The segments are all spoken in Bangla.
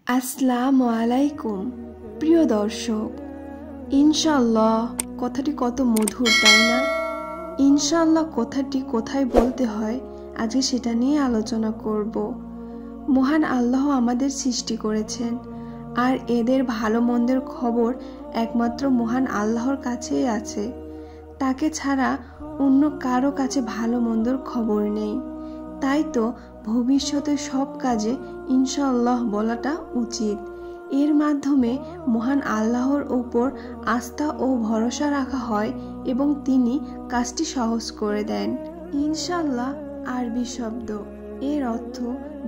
আসসালামু আলাইকুম প্রিয় দর্শক, ইনশাআল্লাহ কথাটি কত মধুর, তাই না? ইনশাআল্লাহ কথাটি কোথায় বলতে হয় আজকে সেটা নিয়ে আলোচনা করব। মহান আল্লাহ আমাদের সৃষ্টি করেছেন, আর এদের ভালো মন্দের খবর একমাত্র মহান আল্লাহর কাছেই আছে। তাকে ছাড়া অন্য কারো কাছে ভালো মন্দর খবর নেই। তাই তো ভবিষ্যতে সব কাজে ইনশাআল্লাহ বলাটা উচিত। এর মাধ্যমে মহান আল্লাহর ওপর আস্থা ও ভরসা রাখা হয় এবং তিনি কাজটি সহজ করে দেন। ইনশাআল্লাহ আরবি শব্দ, এর অর্থ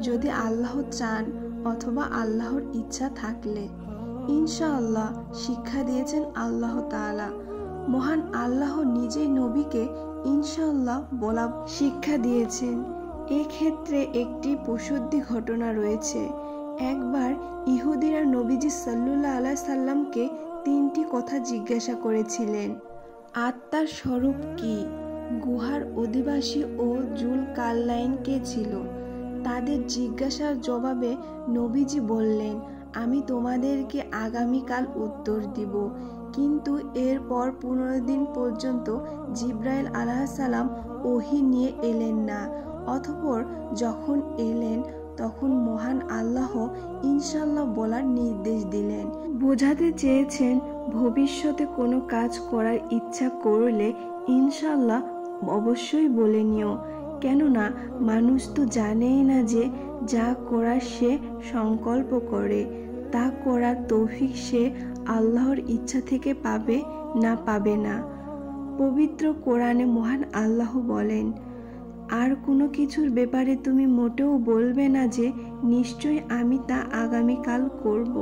যদি আল্লাহ চান অথবা আল্লাহর ইচ্ছা থাকলে। ইনশাআল্লাহ শিক্ষা দিয়েছেন আল্লাহ তাআলা। মহান আল্লাহ নিজেই নবীকে ইনশাআল্লাহ বলা শিক্ষা দিয়েছেন। এক্ষেত্রে একটি প্রসিদ্ধ ঘটনা রয়েছে। একবার ইহুদিরা নবীজি সাল্লাল্লাহু আলাইহি সাল্লামকে তিনটি কথা জিজ্ঞাসা করেছিলেন। আত্মার স্বরূপ কি? গুহার অধিবাসী ও জুলকারনাইন কে ছিল? তাদের জিজ্ঞাসার জবাবে নবীজি বললেন, আমি তোমাদেরকে আগামীকাল উত্তর দিব। কিন্তু এরপর 15 দিন পর্যন্ত জিবরাইল আলাইহিস সালাম ওহী নিয়ে এলেন না। অতঃপর যখন এলেন তখন মহান আল্লাহ ইনশাআল্লাহ বলার নির্দেশ দিলেন। বোঝাতে চেয়েছেন ভবিষ্যতে কোনো কাজ করার ইচ্ছা করলে ইনশাআল্লাহ অবশ্যই বলে নিও। কেননা মানুষ তো জানেই না যে যা করার সে সংকল্প করে, তা করার তৌফিক সে আল্লাহর ইচ্ছা থেকে পাবে না পাবে না। পবিত্র কোরআনে মহান আল্লাহ বলেন, আর কোনো কিছুর ব্যাপারে তুমি মোটেও বলবে না যে নিশ্চয়ই আমি তা আগামীকাল করব,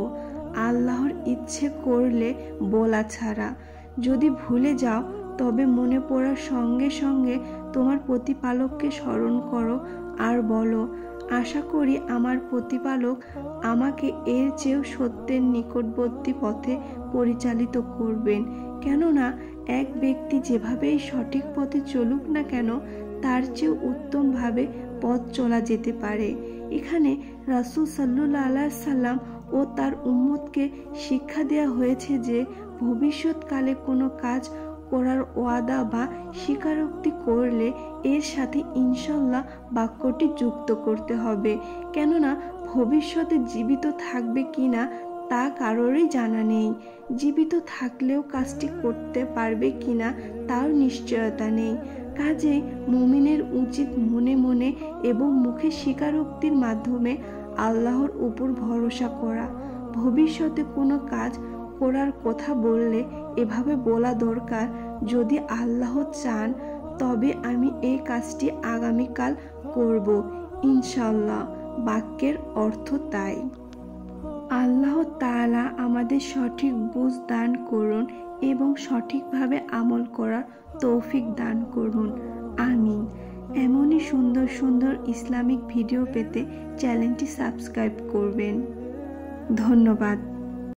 আল্লাহর ইচ্ছে করলে বলা ছাড়া। যদি ভুলে যাও তবে মনে পড়ার সঙ্গে সঙ্গে তোমার প্রতিপালককে স্মরণ করো আর বলো, আশা করি আমার প্রতিপালক আমাকে এর চেয়েও সত্যের নিকটবর্তী পথে পরিচালিত করবেন। কেননা এক ব্যক্তি যেভাবেই সঠিক পথে চলুক না কেন, তার চেয়েও উত্তমভাবে পথ চলা যেতে পারে। এখানে রাসূল সাল্লাল্লাহু আলাইহি সাল্লাম ও তার উম্মতকে শিক্ষা দেওয়া হয়েছে যে ভবিষ্যৎকালে কোনো কাজ করার ওয়াদা বা স্বীকারোক্তি করলে এর সাথে ইনশাআল্লাহ বাক্যটি যুক্ত করতে হবে। কেননা ভবিষ্যতে জীবিত থাকবে কিনা তা কারোরই জানা নেই। জীবিত থাকলেও কাজটি করতে পারবে কিনা তার নিশ্চয়তা নেই। কাজেই মুমিনের উচিত মনে মনে এবং মুখে স্বীকারোক্তির মাধ্যমে আল্লাহর উপর ভরসা করা। ভবিষ্যতে কোনো কাজ করার কথা বললে এভাবে বলা দরকার, যদি আল্লাহ চান তবে আমি এই কাজটি আগামীকাল করব ইনশাআল্লাহ। বাক্যের অর্থ তাই। আল্লাহ তাআলা আমাদের সঠিক বুঝ দান করুন এবং সঠিকভাবে আমল করার তৌফিক দান করুন, আমিন। এমনই সুন্দর সুন্দর ইসলামিক ভিডিও পেতে চ্যানেলটি সাবস্ক্রাইব করবেন। ধন্যবাদ।